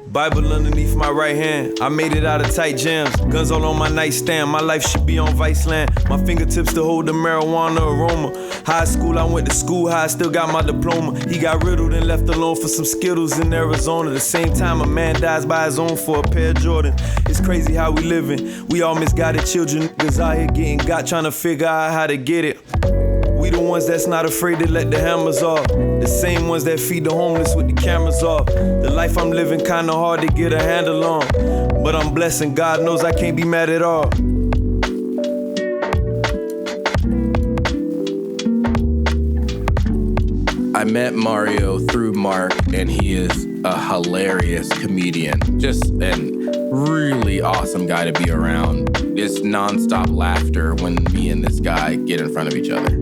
Bible underneath my right hand. I made it out of tight jams. Guns all on my nightstand. My life should be on Vice Land. My fingertips to hold the marijuana aroma. High school, I went to school high. Still got my diploma. He got riddled and left alone for some Skittles in Arizona. The same time a man dies by his own for a pair of Jordan. It's crazy how we living. We all misguided children. Niggas out here getting got trying to figure out how to get it. We the ones that's not afraid to let the hammers off. The same ones that feed the homeless with the cameras off. The life I'm living kinda hard to get a handle on. But I'm blessed and God knows I can't be mad at all. I met Mario through Mark, and he is a hilarious comedian. Just an really awesome guy to be around. It's nonstop laughter when me and this guy get in front of each other.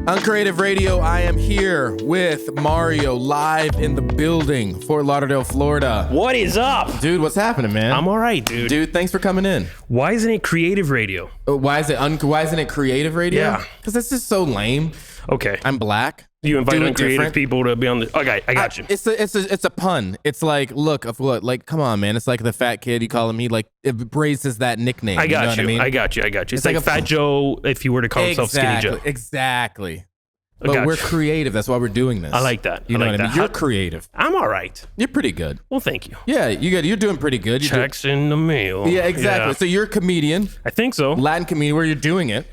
Uncreative Radio, I am here with Mario live in the building, Fort Lauderdale, Florida. What is up? Dude, what's happening, man? I'm all right, dude. Dude, thanks for coming in. Why isn't it creative radio? Why isn't it creative radio? Yeah. Because that's just so lame. Okay. I'm black. You invite Do it uncreative different. people to be on the... Okay, I got you. It's a pun. It's like, look, like, come on, man. It's like the fat kid. You calling me like it raises that nickname. I got you. Know you. what I mean? I got you. It's like a Fat Joe if you were to call himself Skinny Joe. Exactly. I But got we're you. creative. That's why we're doing this. I like that. You know I like what I mean? that. You're creative. I'm all right. You're pretty good. Well, thank you. Yeah, you're doing pretty good. Checks in the mail. Yeah, exactly. Yeah. So you're a comedian, I think so. Latin comedian, where you're doing it.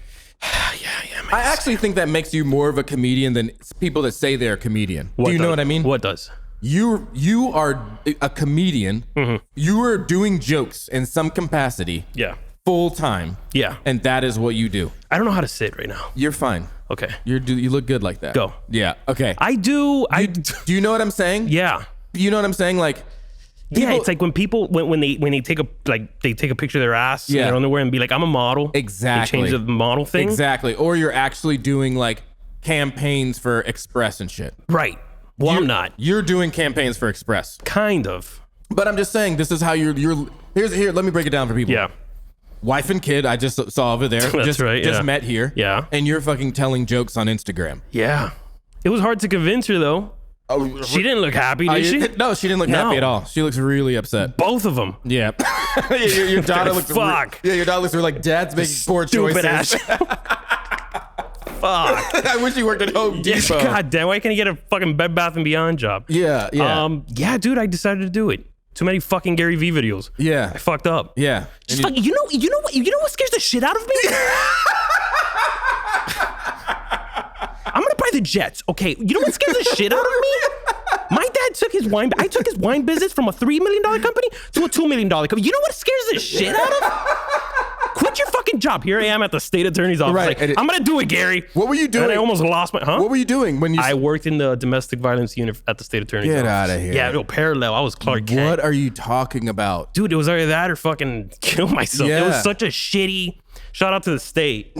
yeah, man. I actually think that makes you more of a comedian than people that say they're a comedian. Do you know what I mean? What does? You are a comedian. Mm-hmm. You are doing jokes in some capacity. Yeah. Full time. Yeah. And that is what you do. I don't know how to sit right now. You're fine. Okay. You look good like that. Go. Yeah. Okay. I do. Do you know what I'm saying? Yeah. You know what I'm saying? Like, Yeah, it's like when people when they take a picture of their ass in their underwear and be like, I'm a model. Exactly. They change the model thing. Exactly. Or you're actually doing like campaigns for Express and shit. Right. Well, I'm not. You're doing campaigns for Express. Kind of. But I'm just saying, this is how you're here. Let me break it down for people. Yeah. Wife and kid, I just saw over there. That's right. Just yeah. met here. Yeah. And you're fucking telling jokes on Instagram. Yeah. It was hard to convince her though. Oh, She didn't look happy, did she? No, she didn't look happy at all. She looks really upset. Both of them. Yeah. your daughter looks. Fuck. Yeah, your daughter looks like Dad's making poor choices. Stupid ass. Fuck. I wish you worked at Home Yes, Depot. God damn. Why can't I get a fucking Bed Bath & Beyond job? Yeah. Yeah, dude, I decided to do it. Too many fucking Gary Vee videos. Yeah. I fucked up. Yeah. Just fucking, you know what scares the shit out of me? I'm gonna buy the Jets. Okay, you know what scares the shit out of me? My dad took his wine. I took his wine business from a $3 million company to a $2 million company. You know what scares the shit out of? Quit your fucking job. Here I am at the state attorney's office. Right, Like, I'm gonna do it, Gary. What were you doing? And I almost lost my. Huh? What were you doing when you? I worked in the domestic violence unit at the state attorney's office. Get outta here. Yeah, no, parallel. I was Clark Kent. What are you talking about? Dude, it was either that or fucking kill myself. Yeah. It was such a shitty. Shout out to the state.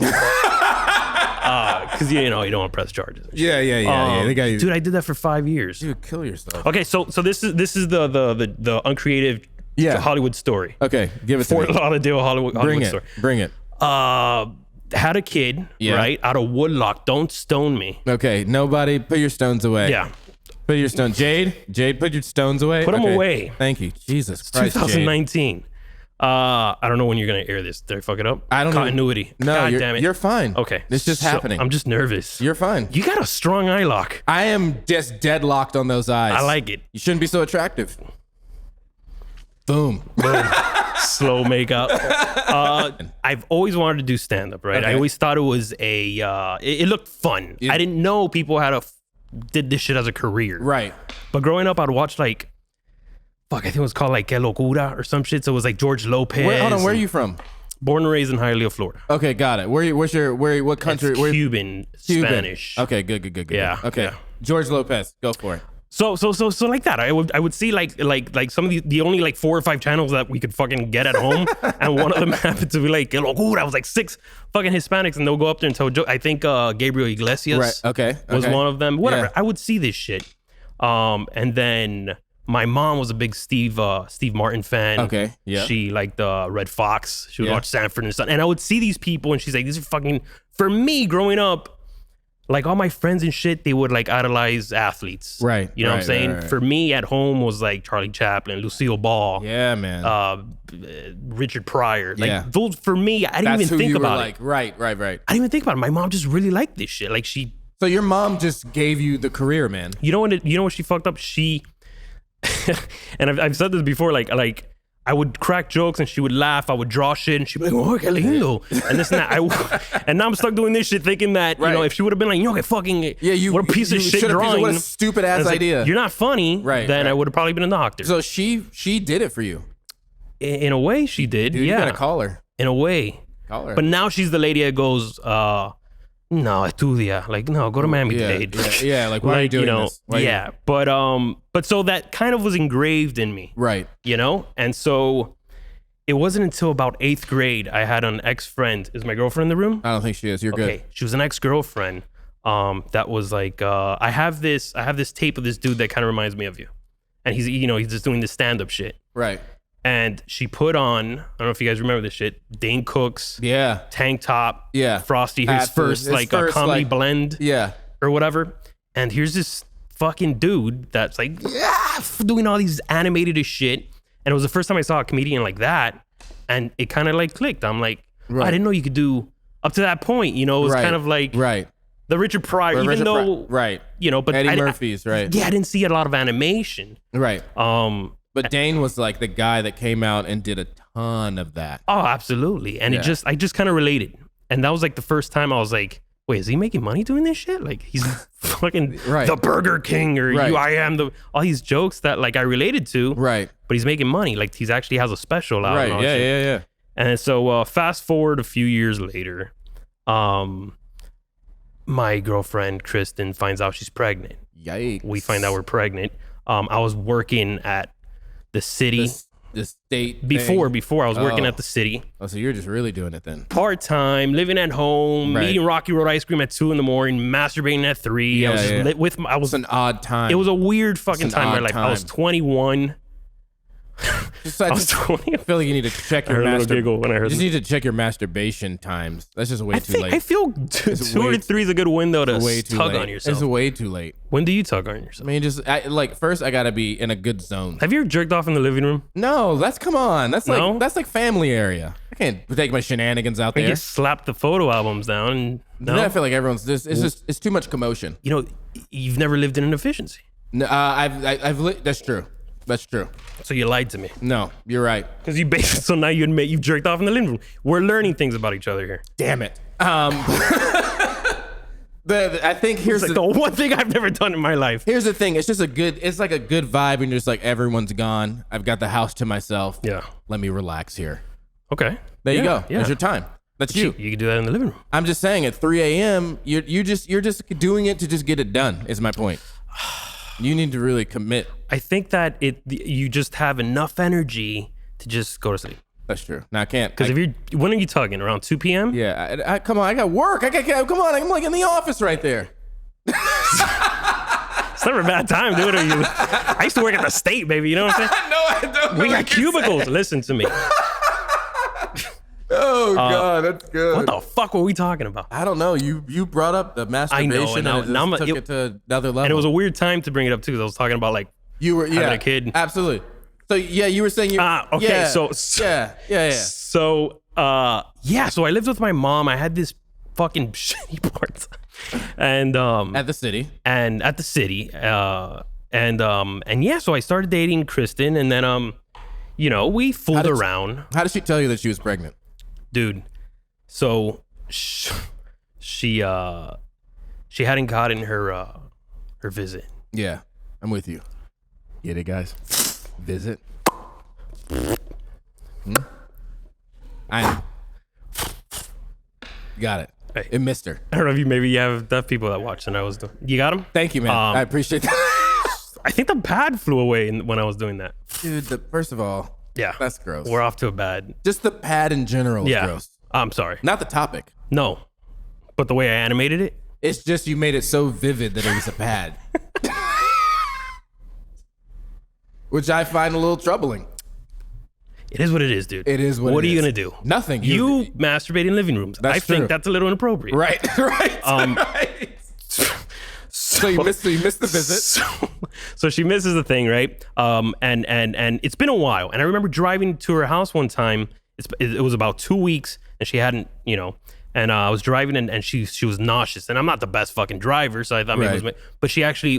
Because you don't want to press charges. Yeah. They got you. Dude, I did that for 5 years. Dude, kill yourself. Okay, so this is the uncreative Hollywood story. Okay, give it to Fort me. Lauderdale Hollywood story. Bring it. Had a kid, right, out of Woodlock. Don't stone me. Okay, nobody, put your stones away. Yeah. Put your stones. Jade, put your stones away. Put 'em Okay. away. Thank you. Jesus Christ, 2019. I don't know when you're gonna air this. Did I fuck it up? I don't know. Continuity. No, God you're, damn it. You're fine. Okay. It's just happening. I'm just nervous. You're fine. You got a strong eye lock. I am just deadlocked on those eyes. I like it. You shouldn't be so attractive. Boom. Slow makeup. I've always wanted to do stand-up, right? Okay. I always thought it was it looked fun. Yeah. I didn't know people did this shit as a career. Right. But growing up, I'd watch I think it was called Que Locura or some shit. So it was like George Lopez. Hold on, where are you from? Born and raised in Hialeah, Florida. Okay, got it. What country? It's Cuban, Spanish. Okay, good. Yeah, Okay. yeah. George Lopez, go for it. So like that. I would see like some of the only like 4 or 5 channels that we could fucking get at home, and one of them happened to be like Que Locura. I was like 6 fucking Hispanics, and they'll go up there and tell jokes. I think Gabriel Iglesias Right. Okay. was one of them. Whatever. Yeah. I would see this shit. And then my mom was a big Steve Martin fan. Okay. Yeah. She liked Red Fox. She would Yeah. watch Sanford and Son. And I would see these people, and she's like, "These are fucking." For me, growing up, like all my friends and shit, they would like idolize athletes. Right. You know what I'm saying? Right. For me at home was like Charlie Chaplin, Lucille Ball. Yeah, man. Richard Pryor. Like Yeah. those for me, I didn't even think about it. Right. I didn't even think about it. My mom just really liked this shit. Like So your mom just gave you the career, man. you know what she fucked up? She and I've said this before, like I would crack jokes and she would laugh. I would draw shit and she'd be like, "Oh, qué lindo," and this and that. And now I'm stuck doing this shit, thinking that you know, if she would have been like, "You know, fucking what a piece of shit drawing, what a stupid ass idea." Like, you're not funny, right? Then I would have probably been a doctor. So she did it for you. In a way, she did. Dude, yeah, you gotta call her. In a way, call her. But now she's the lady that goes, "No, estudia." Like, no, go to Miami Dade. Yeah, like, why are you doing this? Yeah, but so that kind of was engraved in me. Right. You know? And so it wasn't until about 8th grade I had an ex-friend. Is my girlfriend in the room? I don't think she is. You're good. Okay. She was an ex-girlfriend. That was like, I have this tape of this dude that kind of reminds me of you. And he's just doing this stand-up shit. Right. And she put on, I don't know if you guys remember this shit, Dane Cook's tank top, Frosty, his first comedy blend, or whatever. And here's this fucking dude that's like, doing all these animated as shit. And it was the first time I saw a comedian like that. And it kind of like clicked. I'm like, I didn't know you could do, up to that point, you know, it was kind of like the Richard Pryor, even though, you know, but Eddie Murphy's, right. Yeah, I didn't see a lot of animation. Right. But Dane was like the guy that came out and did a ton of that. Oh, absolutely. And I just kind of related. And that was like the first time I was like, wait, is he making money doing this shit? Like he's fucking the Burger King or I am all these jokes that like I related to. Right. But he's making money. Like he's actually has a special out. Right. Yeah. And so fast forward a few years later, my girlfriend, Kristen, finds out she's pregnant. Yikes. We find out we're pregnant. I was working at the city. The state before I was working at the city. Oh, so you're just really doing it then. Part-time, living at home, eating Rocky Road ice cream at 2 a.m, masturbating at 3. I was an odd time. It was a weird fucking time in my life. I was 21. I was 20. I feel like you need to check your need to check your masturbation times. That's just way too late. I feel 2 or 3 is a good window to tug on yourself. It's way too late. When do you tug on yourself? I mean, first I gotta be in a good zone. Have you ever jerked off in the living room? No, that's like family area. I can't take my shenanigans out there. You slap the photo albums down. And, no? I feel like everyone's it's too much commotion. You know, you've never lived in an efficiency. No, that's true. That's true. So you lied to me. No, you're right. Because so now you admit you've jerked off in the living room. We're learning things about each other here. Damn it. I think here's the one thing I've never done in my life. Here's the thing. It's like a good vibe and you're just like, everyone's gone. I've got the house to myself. Yeah. Let me relax here. Okay. There you go. Yeah. That's your time. That's you. You can do that in the living room. I'm just saying at 3 a.m. you're just doing it to just get it done is my point. You need to really commit. I think that you just have enough energy to just go to sleep. That's true. Now I can't. Because when are you tugging? Around 2 p.m.? Yeah. Come on. I got work. Come on. I'm like in the office right there. It's never a bad time, dude. I used to work at the state, baby. You know what I'm saying? No, I don't. We got cubicles. Listen to me. Oh God, that's good. What the fuck were we talking about? I don't know. You brought up the masturbation. I know. And took it to another level. And it was a weird time to bring it up too, because I was talking about like you were having a kid. Absolutely. So you were saying okay. Yeah, so yeah. So so I lived with my mom. I had this fucking shitty part, and at the city, so I started dating Kristen, and then we fooled around. How did she tell you that she was pregnant? Dude, so she hadn't gotten her visit. Yeah, I'm with you. Get it, guys? Visit. I got it. Hey. It missed her. I don't know if you have people that watch, and I was doing. You got them? Thank you, man. I appreciate that. I think the pad flew away when I was doing that. Dude, first of all, yeah, that's gross. We're off to a bad. Just the pad in general is gross. I'm sorry. Not the topic. No, but the way I animated it. It's just you made it so vivid that it was a pad. Which I find a little troubling. It is what it is, dude. It is what it is. What are you going to do? Nothing. You masturbate in living rooms. I think that's a little inappropriate. Right. Right. So you missed the visit. So she misses the thing, right? And it's been a while. And I remember driving to her house one time. It was about 2 weeks, and she hadn't, and I was driving, and she was nauseous. And I'm not the best fucking driver, so I thought maybe it was but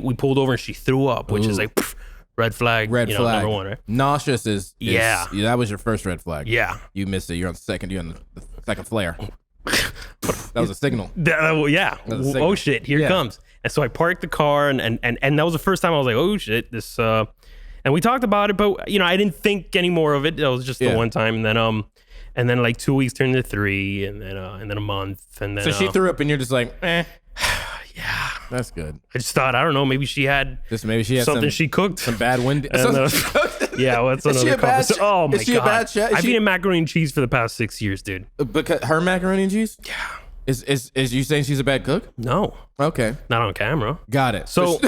we pulled over and she threw up, which is like red flag. Red flag. Number one, right? Nauseous is that was your first red flag. Yeah. You missed it. You're on the second flare. That was a signal. Oh shit, here it comes. And so I parked the car, and that was the first time I was like, oh shit, this. And we talked about it, but I didn't think any more of it. It was just the one time, and then like 2 weeks turned to 3, and then a month, and then. So she threw up, and you're just like, eh. Yeah, that's good. I just thought, I don't know, maybe she had something she cooked, some bad wind. Yeah, what's another conversation? Oh my god, is she a bad chef? I've eaten macaroni and cheese for the past 6 years, dude. Because her macaroni and cheese? Yeah. Is you saying she's a bad cook? No. Okay. Not on camera. Got it. So,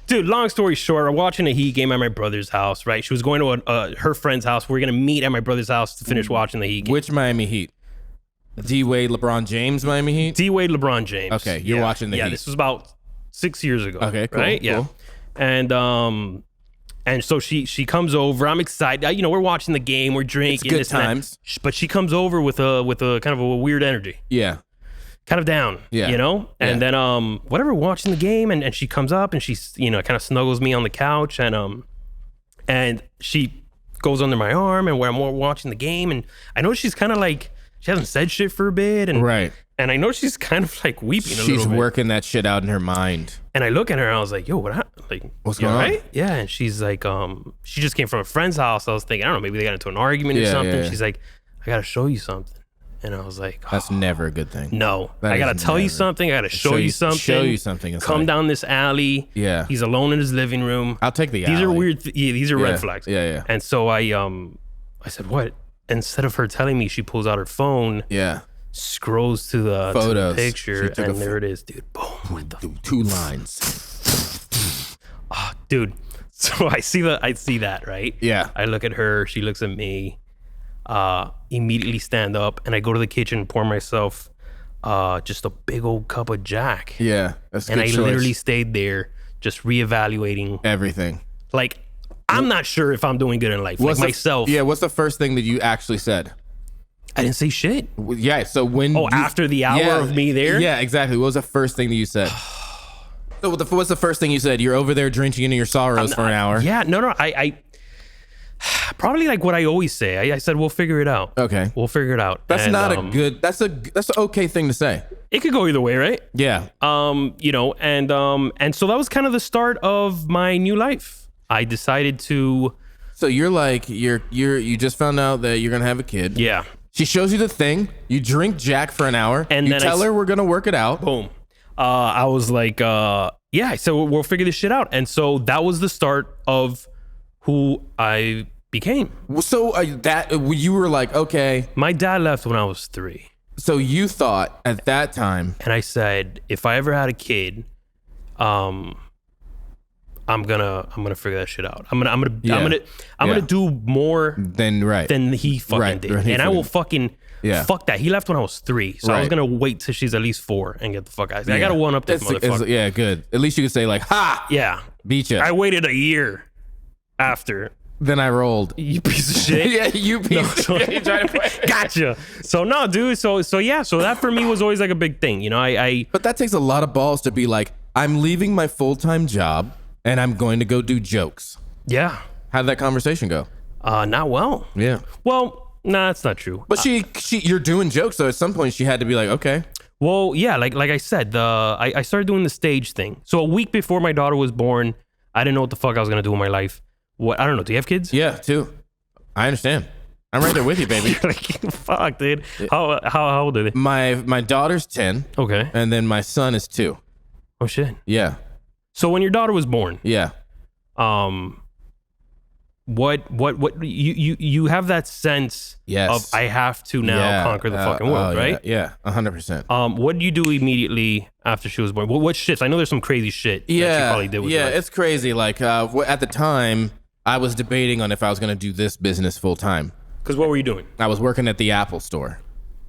dude, long story short, I'm watching a Heat game at my brother's house, right? She was going to her friend's house. We were going to meet at my brother's house to finish watching the Heat game. Which Miami Heat? D-Wade, LeBron James, Miami Heat? D-Wade, LeBron James. Okay, you're watching the Heat. Yeah, this was about 6 years ago. Okay, cool. Right? Yeah. Cool. And so she comes over. I'm excited. We're watching the game. We're drinking. It's good times. But she comes over with a kind of a weird energy. Yeah. Kind of down. Yeah. And then whatever, watching the game, and she comes up and she kind of snuggles me on the couch, and she goes under my arm, and we're watching the game, and I know she's kind of like, she hasn't said shit for a bit, and right. And I know she's kind of like weeping a little bit. She's working that shit out in her mind. And I look at her and I was like, yo, what's going on? Right? Yeah. And she's like, she just came from a friend's house. I was thinking, I don't know, maybe they got into an argument or something. Yeah. She's like, I got to show you something. And I was like, that's never a good thing. No. I got to tell you something. I got to show you something. Show you something. Come down this alley. Yeah. He's alone in his living room. I'll take the alley. These are weird. These are red flags. Yeah. And so I said, what? Instead of her telling me, she pulls out her phone. Yeah. Scrolls to the picture, and there it is, dude. Boom, with the 2 lines. Oh, dude. So I see that, right? Yeah. I look at her, she looks at me, immediately stand up, and I go to the kitchen and pour myself just a big old cup of Jack. Yeah, that's a good choice. Literally stayed there, just reevaluating everything. Like, I'm not sure if I'm doing good in life, like myself. What's the first thing that you actually said? I didn't say shit. Yeah, so when... after the hour of me there? Yeah, exactly. What was the first thing that you said? So what's the first thing you said? You're over there drinking into your sorrows for an hour. Yeah, no. I probably like what I always say. I said, we'll figure it out. Okay. We'll figure it out. That's not a good... That's an okay thing to say. It could go either way, right? Yeah. And so that was kind of the start of my new life. I decided to... So you're like, you just found out that you're going to have a kid. Yeah. She shows you the thing. You drink Jack for an hour. And you tell her we're going to work it out. Boom. I was like, yeah, so we'll figure this shit out. And so that was the start of who I became. So you were like, okay. My dad left when I was 3. So you thought at that time. And I said, if I ever had a kid, I'm gonna figure that shit out. I'm gonna do more than he fucking did. And I will fucking fuck that. He left when I was 3, so I was gonna wait till she's at least 4 and get the fuck out. I gotta one up this motherfucker. Yeah, good. At least you could say like, ha. Yeah, beat you. I waited a year after. Then I rolled. You piece of shit. Yeah, you piece of shit. You trying to play. Gotcha. So no, dude. So that for me was always like a big thing. But that takes a lot of balls to be like, I'm leaving my full-time job. And I'm going to go do jokes. Yeah. How'd that conversation go? Not well. Yeah. Well, nah, that's not true. But you're doing jokes, so at some point she had to be like, okay. Well, yeah, like I said, I started doing the stage thing. So a week before my daughter was born, I didn't know what the fuck I was gonna do in my life. I don't know. Do you have kids? Yeah, 2. I understand. I'm right there with you, baby. Like, fuck, dude. How old are they? My daughter's 10. Okay. And then my son is 2. Oh shit. Yeah. So when your daughter was born, yeah, what you have that sense of I have to now conquer the fucking world, right? Yeah, 100%. What did you do immediately after she was born? What shit? I know there's some crazy shit that you probably did with her. It's crazy. Like at the time, I was debating on if I was going to do this business full time. Because what were you doing? I was working at the Apple store.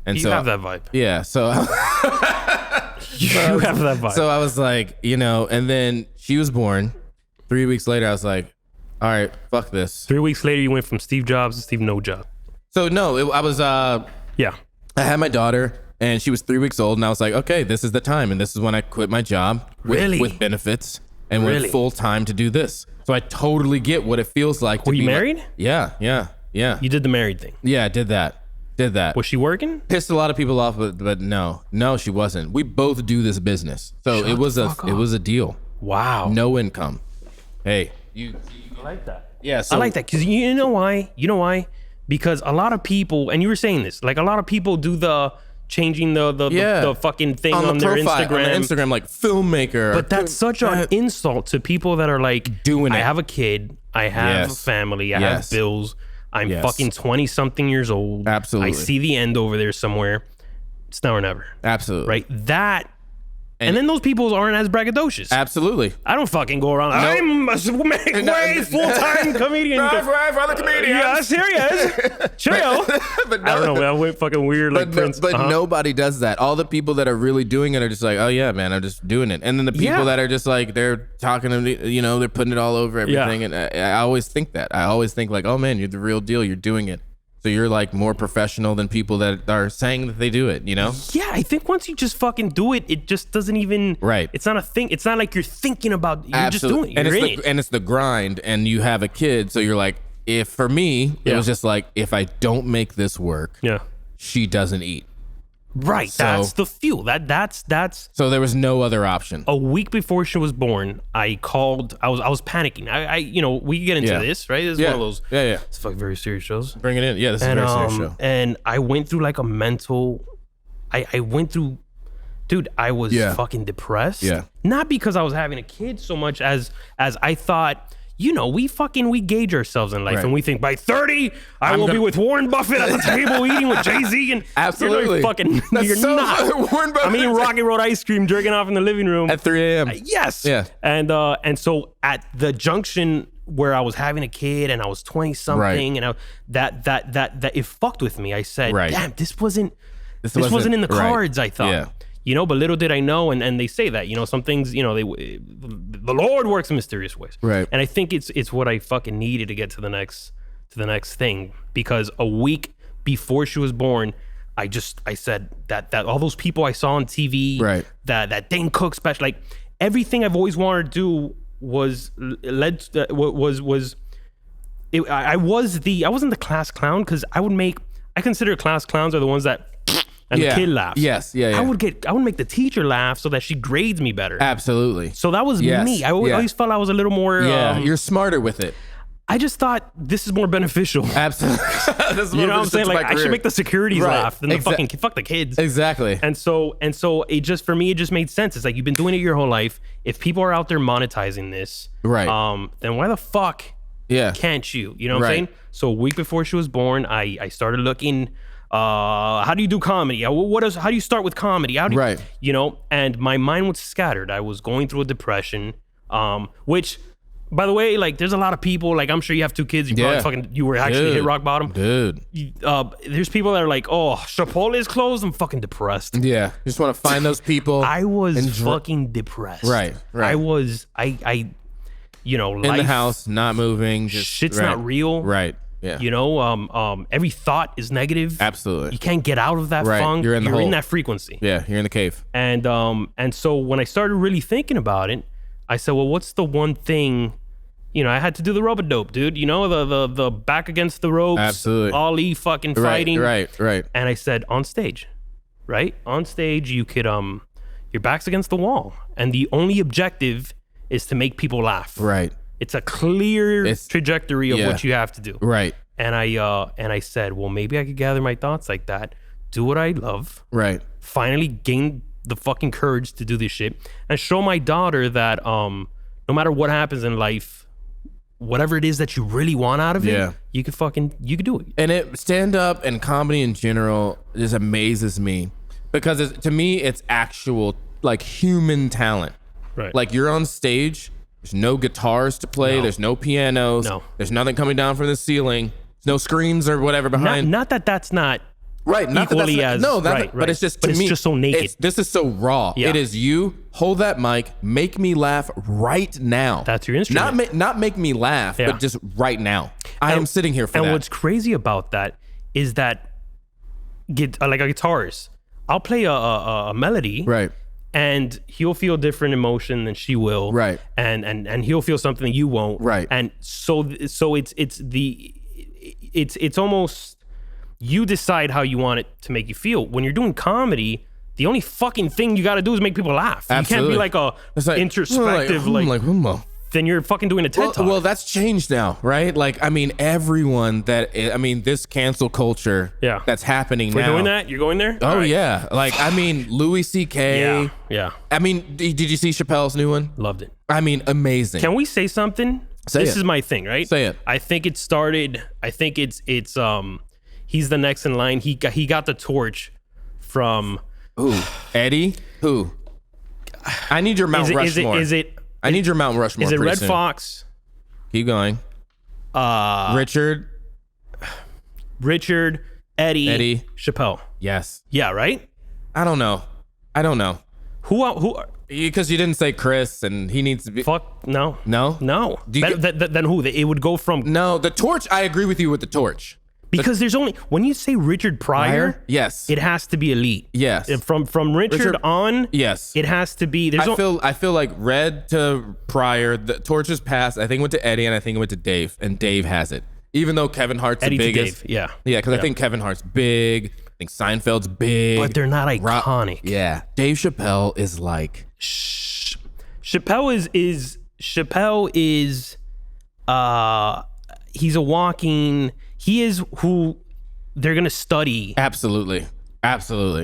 And you have that vibe. Yeah, so You have that vibe. So I was like, and then she was born. 3 weeks later, I was like, all right, fuck this. 3 weeks later, you went from Steve Jobs to Steve No Job. So no, I was, I had my daughter and she was 3 weeks old and I was like, okay, this is the time. And this is when I quit my job with benefits and went full time to do this. So I totally get what it feels like. Were you married? Yeah. You did the married thing. Yeah, I did that. Was she working? Pissed a lot of people off, but no, she wasn't. We both do this business, so it was a deal. Wow. No income. Hey, you I like that. Yeah, so I like that because you know why? Because a lot of people, and you were saying this, like a lot of people do the changing the fucking thing on their profile, Instagram. On Instagram, like filmmaker. But that's such an insult to people that are like, doing it. I have a kid, I have a family, I have bills. I'm fucking 20-something years old. Absolutely. I see the end over there somewhere. It's now or never. Absolutely. Right? That, and then those people aren't as braggadocious. Absolutely. I don't fucking go around. I'm a full-time comedian. For other comedians. Yes, here he is. Cheerio. But I don't know, man. I went fucking weird like Prince. But nobody does that. All the people that are really doing it are just like, oh yeah, man, I'm just doing it. And then the people that are just like, they're talking to me, they're putting it all over everything. And I always think that. I always think like, oh man, you're the real deal. You're doing it. So you're like more professional than people that are saying that they do it, Yeah, I think once you just fucking do it, it just doesn't even. Right. It's not a thing. It's not like you're thinking about. You're just doing it. You're in it. And it's the grind. And you have a kid, so you're like, if for me, it was just like, if I don't make this work, she doesn't eat. Right. So, that's the fuel. That's. So there was no other option. A week before she was born, I called. I was panicking. I we get into this, right? This is one of those. Yeah. It's fucking very serious shows. Bring it in. Yeah, this is a very serious show. And I went through like a mental. I went through. Dude, I was fucking depressed. Yeah. Not because I was having a kid so much as I thought. We gauge ourselves in life and we think by 30, I will be with Warren Buffett at the table eating with Jay-Z and absolutely you're not. Warren Buffett. I mean, Rocky Road ice cream, jerking off in the living room at 3 a.m. Yes. Yeah. And so at the junction where I was having a kid and I was 20 something and that it fucked with me. I said, damn, this wasn't in the cards, I thought. Yeah. But little did I know, and they say that, some things, the Lord works in mysterious ways. Right. And I think it's what I fucking needed to get to the next thing, because a week before she was born, I said that all those people I saw on TV, that Dane Cook special, like everything I've always wanted to do I wasn't the class clown, because I consider class clowns are the ones that and the kid laughs. Yes, yeah. I would make the teacher laugh so that she grades me better. Absolutely. So that was me. I always felt I was a little more. You're smarter with it. I just thought this is more beneficial. Absolutely. You know what I'm saying? Like, I should make the securities laugh than the fucking fuck the kids. Exactly. And so it just, for me, it just made sense. It's like, you've been doing it your whole life. If people are out there monetizing this, then why the fuck can't you? You know what I'm saying? So a week before she was born, I started looking. How do you do comedy? How do you start with comedy? How do you, and my mind was scattered. I was going through a depression, which, by the way, like, there's a lot of people, like, I'm sure you have 2 kids, you were actually hit rock bottom. Dude. There's people that are like, oh, Chipotle is closed, I'm fucking depressed. Yeah. You just want to find those people. I was fucking depressed. Right. I was, in the house, not moving. Shit's not real. Right. Yeah. Every thought is negative. Absolutely. You can't get out of that funk. You're in that frequency. Yeah, you're in the cave. And so when I started really thinking about it, I said, well, what's the one thing? I had to do the rope-a-dope, dude. The back against the ropes. Absolutely. Ali fucking fighting. Right. And I said, on stage, right? On stage, you could your back's against the wall, and the only objective is to make people laugh. Right. It's a clear trajectory of what you have to do. Right. And I said, well, maybe I could gather my thoughts like that, do what I love. Right. Finally gain the fucking courage to do this shit and show my daughter that no matter what happens in life, whatever it is that you really want out of it, you could do it. And stand up and comedy in general just amazes me, because to me, it's actual, like, human talent. Right. Like, you're on stage. There's no guitars to play. No. There's no pianos. No. There's nothing coming down from the ceiling. There's no screens or whatever behind. Not that that's not Right, not equally that as no, that, right, but it's just but to it's me, just so naked. This is so raw. Yeah. It is you hold that mic, make me laugh right now. That's your instrument. Not make me laugh, Yeah. but just right now. I am sitting here for and that. what's crazy about that is that like a guitarist, I'll play a melody, right, and he'll feel different emotion than she will, right, and he'll feel something you won't, right, and so it's almost you decide how you want it to make you feel. When you're doing comedy, the only fucking thing you got to do is make people laugh. Absolutely. You can't be like introspective, then you're fucking doing a TED Talk. Well, that's changed now, right? Like, I mean, everyone this cancel culture that's happening now. We're doing that? You're going there? Oh, right. Yeah. Like, I mean, Louis C.K. Yeah. I mean, did you see Chappelle's new one? Loved it. I mean, amazing. Can we say something? This is my thing, right? Say it. I think it started, he's the next in line. He got the torch from... Who? Eddie? Who? I need your Mount Rushmore. I need your Mount Rushmore. Is it Red soon. Fox? Keep going. Richard, Eddie, Chappelle. Yes. Yeah, right? I don't know. Who? Because you didn't say Chris, and he needs to be. Fuck no. No. Then who? It would go from. No, the torch. I agree with you with the torch. Because there's only when you say Richard Pryor, yes, it has to be elite. Yes, from Richard on, yes, it has to be. I feel like Red to Pryor, the torch is passed. I think it went to Eddie, and I think it went to Dave, and Dave has it. Even though Kevin Hart's Eddie the biggest, to Dave. because I think Kevin Hart's big. I think Seinfeld's big, but they're not iconic. Yeah, Dave Chappelle is like Chappelle is he's a walking. He is who they're going to study. Absolutely.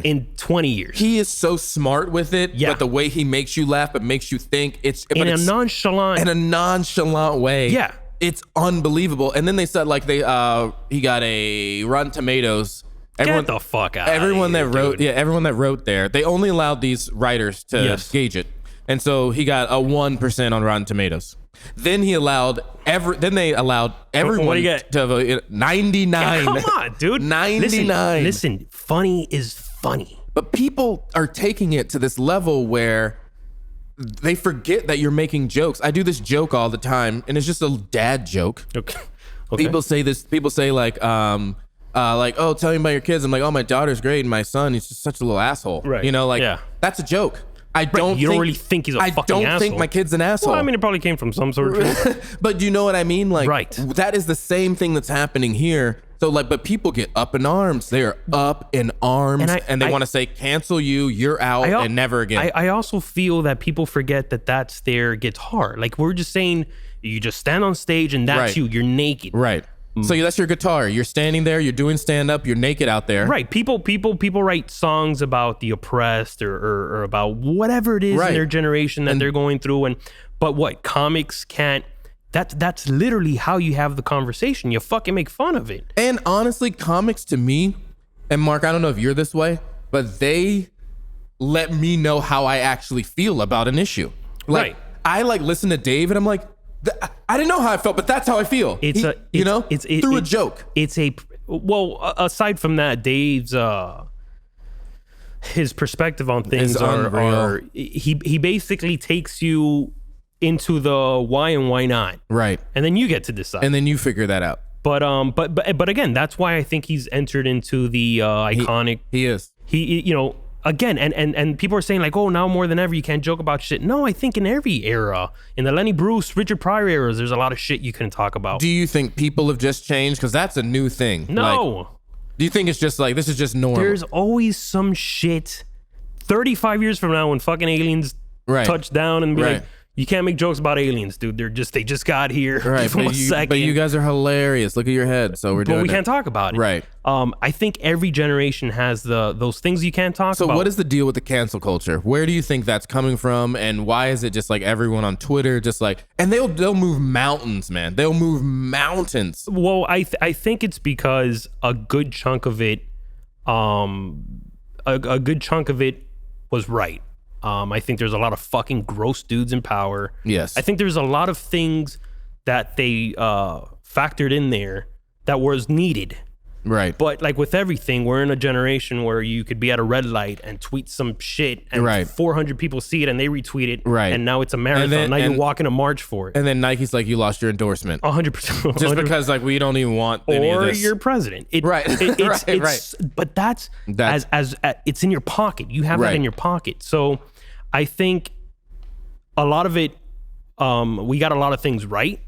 In 20 years. He is so smart with it, but the way he makes you laugh, but makes you think, it's in a nonchalant way. Yeah. It's unbelievable. And then they said like he got a Rotten Tomatoes. Get the fuck out. Everyone that wrote there, they only allowed these writers to gauge it. And so he got a 1% on Rotten Tomatoes. Then they allowed everyone to vote 99. Come on, dude. 99. Listen, funny is funny. But people are taking it to this level where they forget that you're making jokes. I do this joke all the time, and it's just a dad joke. Okay. People say this. People say like, oh, tell me about your kids. I'm like, oh, my daughter's great, and my son, he's just such a little asshole. Right. You know, like that's a joke. You don't really think he's a fucking asshole. I don't think my kid's an asshole. Well, I mean, it probably came from some sort of... But do you know what I mean? Like, right. That is the same thing that's happening here. So, like, but people get up in arms. They are up in arms, and they want to say, cancel you, you're out, and never again. I also feel that people forget that that's their guitar. Like, we're just saying, you just stand on stage, and that's you. You're naked. Right. So that's your guitar. You're standing there. You're doing stand up. You're naked out there. Right. People write songs about the oppressed or about whatever it is in their generation that they're going through. But what comics can't. That's literally how you have the conversation. You fucking make fun of it. And honestly, comics to me, and Mark, I don't know if you're this way, but they let me know how I actually feel about an issue. Like, I listen to Dave, and I'm like, I didn't know how I felt, but that's how I feel. It's through a joke. Aside from that, Dave's his perspective on things are he basically takes you into the why and why not. Right. And then you get to decide. And then you figure that out. But again, that's why I think he's entered into the iconic. He is. Again, and people are saying like, oh, now more than ever, you can't joke about shit. No, I think in every era, in the Lenny Bruce, Richard Pryor eras, there's a lot of shit you can talk about. Do you think people have just changed? Because that's a new thing. No. Do you think it's just like, this is just normal? There's always some shit 35 years from now when fucking aliens touch down and be like, you can't make jokes about aliens, dude. They just got here. Right, but you guys are hilarious. Look at your head. So we're doing But we can't talk about it. Right. I think every generation has those things you can't talk about. So what is the deal with the cancel culture? Where do you think that's coming from? And why is it just like everyone on Twitter just like, and they'll move mountains, man. They'll move mountains. Well, I think it's because a good chunk of it, a good chunk of it was right. I think there's a lot of fucking gross dudes in power. Yes. I think there's a lot of things that they factored in there that was needed. Right. But like with everything, we're in a generation where you could be at a red light and tweet some shit and Right. 400 people see it and they retweet it. Right. And now it's a marathon. Now you're walking a march for it. And then Nike's like, you lost your endorsement. 100%. Just because like we don't even want any of or this. you're president. Right. It's, but that's as it's in your pocket. You have that in your pocket. So I think a lot of it, we got a lot of things right.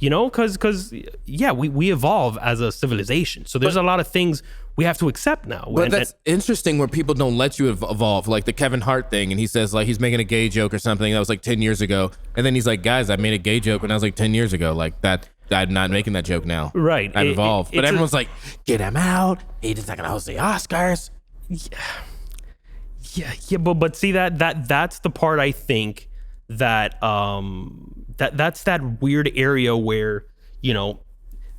You know, because we evolve as a civilization. So there's a lot of things we have to accept now. But that's interesting where people don't let you evolve, like the Kevin Hart thing. And he says like he's making a gay joke or something that was like 10 years ago. And then he's like, guys, I made a gay joke when I was like 10 years ago. Like that, I'm not making that joke now. Right. I've evolved. But everyone's like, get him out. He's not going to host the Oscars. Yeah. But see that's the part I think that that's that weird area where, you know,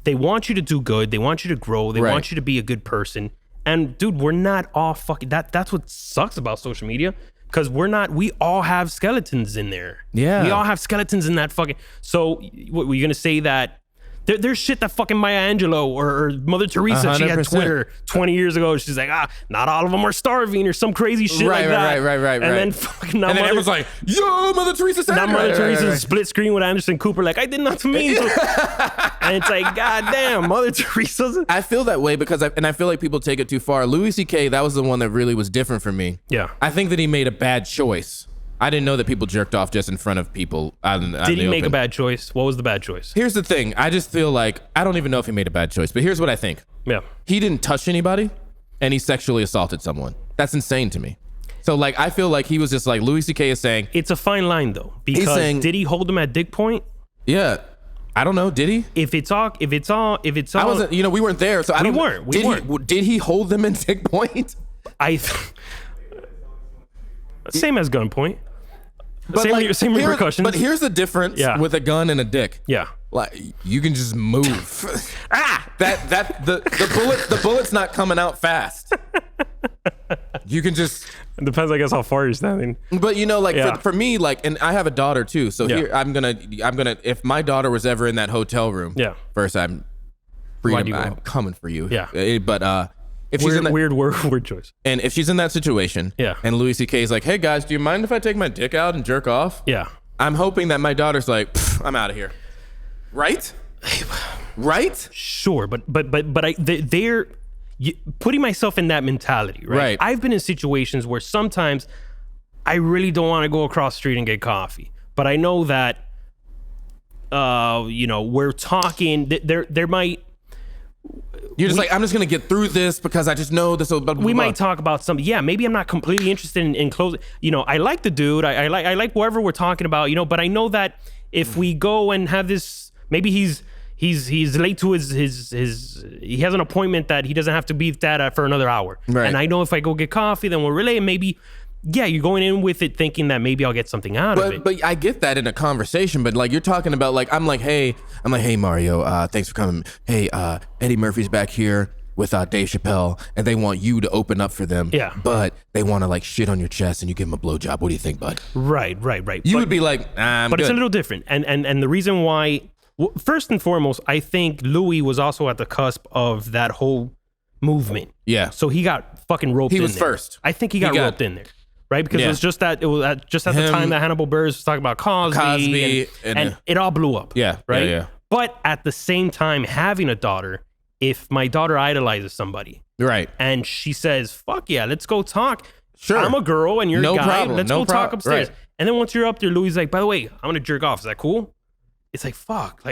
they want you to do good, they want you to grow, they want you to be a good person. And dude, we're not all fucking that's what sucks about social media, because we all have skeletons in there. Yeah. We all have skeletons in that fucking. So what were you gonna say that there's shit that fucking Maya Angelou or Mother Teresa, 100%. She had Twitter 20 years ago. She's like, not all of them are starving or some crazy shit like that. Right. And then fucking now everyone's like, yo, Mother Teresa said. Now Mother Teresa's split screen with Anderson Cooper, like, I did not mean to. And it's like, goddamn, Mother Teresa's. I feel that way because I feel like people take it too far. Louis C.K., that was the one that really was different for me. Yeah. I think that he made a bad choice. I didn't know that people jerked off just in front of people. Did he make a bad choice? What was the bad choice? Here's the thing. I just feel like, I don't even know if he made a bad choice, but here's what I think. Yeah. He didn't touch anybody and he sexually assaulted someone. That's insane to me. So like, I feel like he was just like, Louis C.K. is saying. It's a fine line though, because did he hold him at Dickpoint? Yeah. I don't know. Did he? If it's all. I wasn't, we weren't there. So we weren't. Did he hold them in Dickpoint? Same as gunpoint. But same repercussions. But here's the difference with a gun and a dick. Yeah. Like you can just move. The bullet's not coming out fast. You can just. It depends, I guess, how far you're standing. But for me, like, and I have a daughter too. So here I'm gonna. If my daughter was ever in that hotel room, first I'm coming for you. Yeah. But if she's in that, weird word choice. And if she's in that situation, and Louis C.K. is like, hey guys, do you mind if I take my dick out and jerk off? Yeah. I'm hoping that my daughter's like, I'm out of here. Right? Right? Sure, but they're putting myself in that mentality, right? I've been in situations where sometimes I really don't want to go across the street and get coffee, but I know that, we're talking. There might. You're just like, I'm just going to get through this because I just know this will... Blah, blah, we blah. might talk about something. Yeah, maybe I'm not completely interested in closing. I like the dude. I like whoever we're talking about, but I know that if we go and have this, maybe he's late to his he has an appointment that he doesn't have to be at for another hour. Right. And I know if I go get coffee, then we'll relay, and maybe... Yeah, you're going in with it thinking that maybe I'll get something out of it. But I get that in a conversation, but like you're talking about, like, I'm like, hey Mario, thanks for coming. Hey, Eddie Murphy's back here with Dave Chappelle, and they want you to open up for them. Yeah. But they want to like shit on your chest and you give them a blowjob. What do you think, bud? Right. You would be like, I'm but good. It's a little different. And the reason why, first and foremost, I think Louis was also at the cusp of that whole movement. Yeah. So he got fucking roped in there. He was first. I think he got roped in there. Right, because it was just at the time that Hannibal Buress was talking about Cosby and it all blew up. Yeah, right. Yeah. But at the same time, having a daughter, if my daughter idolizes somebody, right, and she says, "Fuck yeah, let's go talk." Sure, I'm a girl and you're a guy. Problem. Let's go talk upstairs. Right. And then once you're up there, Louis is like, "By the way, I'm gonna jerk off. Is that cool?" It's like, fuck.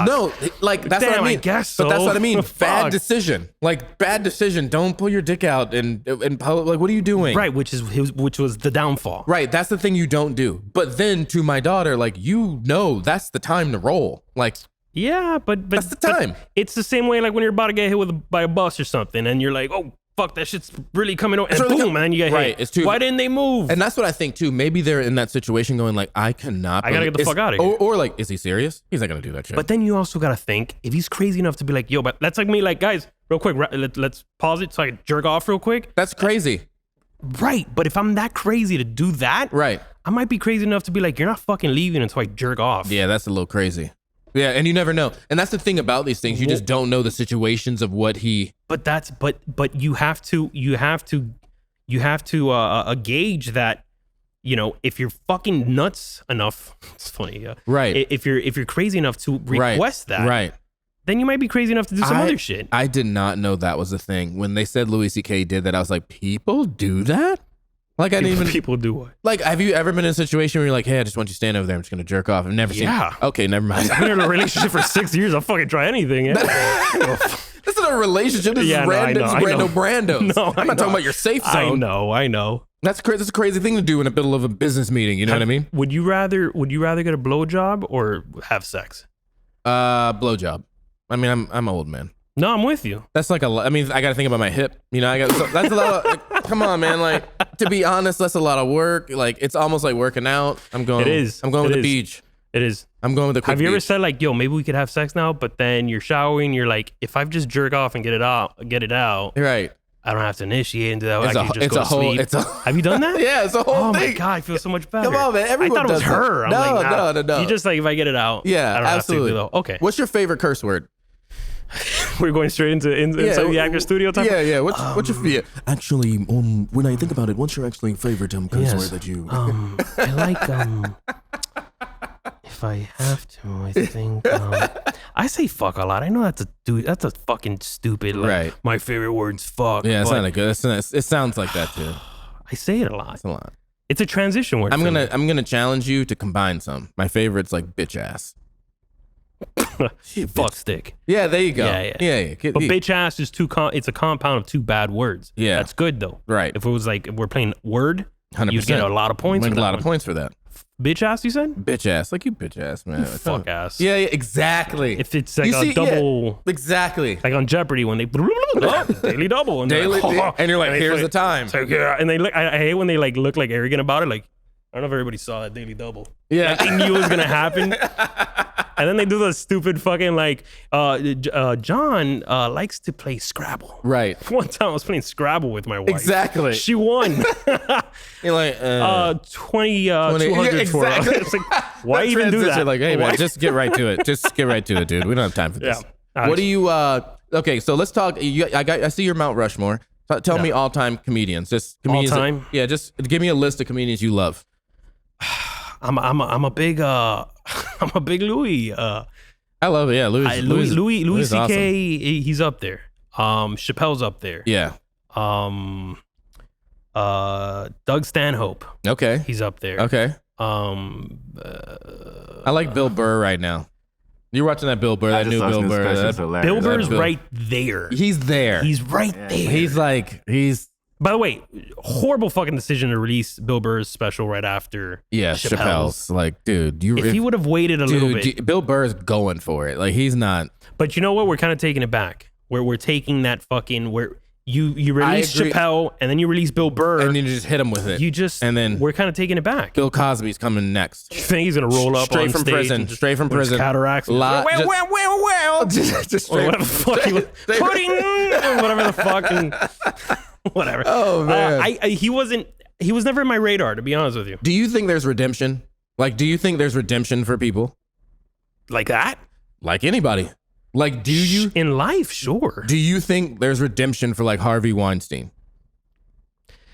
No, like, that's what I mean. I guess so. But that's what I mean. Fuck. Bad decision. Like, bad decision. Don't pull your dick out and public. Like, what are you doing? Right, which was the downfall. Right, that's the thing you don't do. But then to my daughter, like, that's the time to roll. Like, yeah, but that's the time. It's the same way like when you're about to get hit by a bus or something, and you're like, oh, fuck, that shit's really coming on, and really boom, man, you get hit. It's too. Why didn't they move? And that's what I think too. Maybe they're in that situation going like, I gotta get the fuck out of here. Or like, is he serious? He's not gonna do that shit. But then you also gotta think, if he's crazy enough to be like, yo, but that's like me, like, guys, real quick, let's pause it so I can jerk off real quick. That's crazy. Right, but if I'm that crazy to do that, right, I might be crazy enough to be like, you're not fucking leaving until I jerk off. Yeah, that's a little crazy. Yeah, and you never know. And that's the thing about these things. You just don't know the situations of what he... But you have to gauge that, you know, if you're fucking nuts enough, it's funny. Right. If you're crazy enough to request that. Right. Then you might be crazy enough to do some other shit. I did not know that was a thing. When they said Louis C.K. did that, I was like, people do that? Like, I didn't even... People do what? Like, have you ever been in a situation where you're like, hey, I just want you to stand over there. I'm just going to jerk off. I've never seen... Yeah. Okay, never mind. I've been in a relationship for 6 years. I'll fucking try anything. Yeah. This is a relationship. This is random brandos. No, I'm not talking about your safe zone. I know. That's a crazy thing to do in the middle of a business meeting. You know what I mean? Would you rather get a blowjob or have sex? Blowjob. I mean, I'm an old man. No, I'm with you. That's like I mean, I got to think about my hip. You know, that's a lot of, like, come on, man. Like, to be honest, that's a lot of work. Like, it's almost like working out. I'm going with the beach. It is. I'm going with the quick Have you ever beach. said like, yo, maybe we could have sex now, but then you're showering, you're like, if I just jerk off and get it out, right. I don't have to initiate and do that. I can just it's go a to whole, sleep. it's a, Have you done that? Yeah, it's a whole Oh thing. my God, I feel so much better. Come on, man. Everyone I thought it was does her. that. I'm like, No. You just like, if I get it out, Yeah, I don't absolutely. have to though. Okay. What's your favorite curse word? We're going straight into inside the actor studio type. Yeah. What's your favorite? Actually, when I think about it, what's your actually favorite curse word that you? I like if I have to, I think I say fuck a lot. I know that's a fucking stupid. Like, right. My favorite word's fuck. Yeah, it's not a good. It sounds like that too. I say it a lot. It's a lot. It's a transition word. I'm gonna challenge you to combine some. My favorite's like bitch ass. Fuck stick. Yeah, there you go. Yeah. But bitch ass is it's a compound of two bad words. Yeah, that's good though. Right. If it was like we're playing word, 100%. You get a lot of points. A lot of points for that. Bitch ass, you said? Bitch ass, like you bitch ass, man. Fuck ass. Yeah, exactly. If it's like a double, yeah, exactly. Like on Jeopardy when they daily double and daily, like, and you're like, here's the time. So, yeah, and they look. I hate when they like look like arrogant about it. Like, I don't know if everybody saw that daily double. Yeah, like, they knew it was gonna happen. And then they do the stupid fucking like, John likes to play Scrabble. Right. One time I was playing Scrabble with my wife. Exactly. She won. You're like, 200 for her. It's like, why even do that? You're like, hey man, just get right to it. Just get right to it, dude. We don't have time for this. Yeah. What do you? Okay, so let's talk. I see your Mount Rushmore. Tell me all-time comedians. Just comedians. All time. Yeah, just give me a list of comedians you love. I'm a big Louis. I love it. Yeah, Louis is C.K. awesome. He's up there. Chappelle's up there. Yeah. Doug Stanhope. Okay. He's up there. Okay. I like Bill Burr right now. You're watching that Bill Burr, that new Bill Burr. Bill Burr's right there. He's there. He's right there. He's. By the way, horrible fucking decision to release Bill Burr's special right after Chappelle's. Like, dude, if he would have waited a little bit. Bill Burr's going for it. Like, he's not. But you know what? We're kind of taking it back. We're taking that fucking where you release Chappelle and then you release Bill Burr and then you just hit him with it. And then we're kind of taking it back. Bill Cosby's coming next. You think he's gonna roll up straight from prison? Straight from prison. Cataracts. Well. Just straight. Whatever the fuck he was. Pudding. Whatever the fuck. And, whatever. Oh man. He was never in my radar, to be honest with you. Do you think there's redemption? Like, do you think there's redemption for people? Like that? Like anybody. Like, do you? In life, sure. Do you think there's redemption for like Harvey Weinstein?